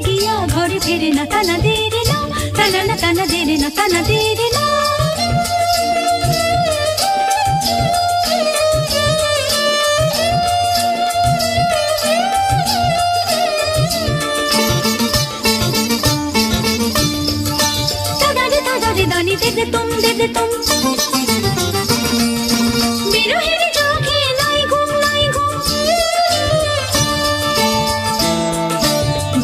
গিয়া ঘরে ফেরে না তানা দেরে না তানা না তানা দেরে না তানা দেরে না দানি দে দে তুম বিরহের চোখে নাই ঘুম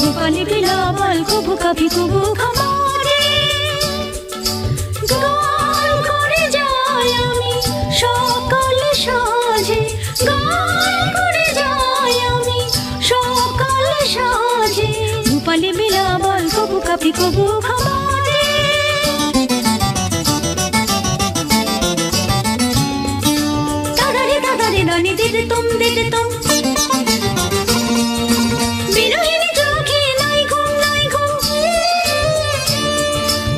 ভূপালি বিলাবল কবু কবি কবু খামারে গান করে যাই আমি সকাল সাজে গান করে যাই আমি সকাল সাজে ভূপালি বিলাবল কবু কবি কবু খামারে দানি দে দে তুম বিরহিনী চোখে নাই ঘুম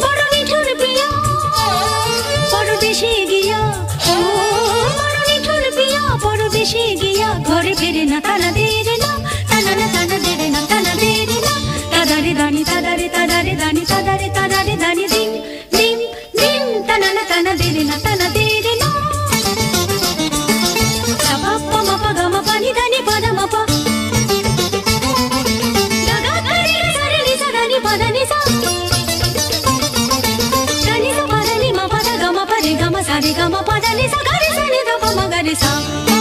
বড় নিঠুর পিয়া পরদেশে গিয়া বড় নিঠুর পিয়া পরদেশে গিয়া ঘরে ফেরে না তানা দেরে না তানা না তানা দেরে না তানা দেরে না তাদারে দানি তাদারে দানি তাদারে দানি দিন তানা না তানা দেরে না তানা দেরে না Sa re ga ma pa da ni sa ga re sa ni da pa ma ga re sa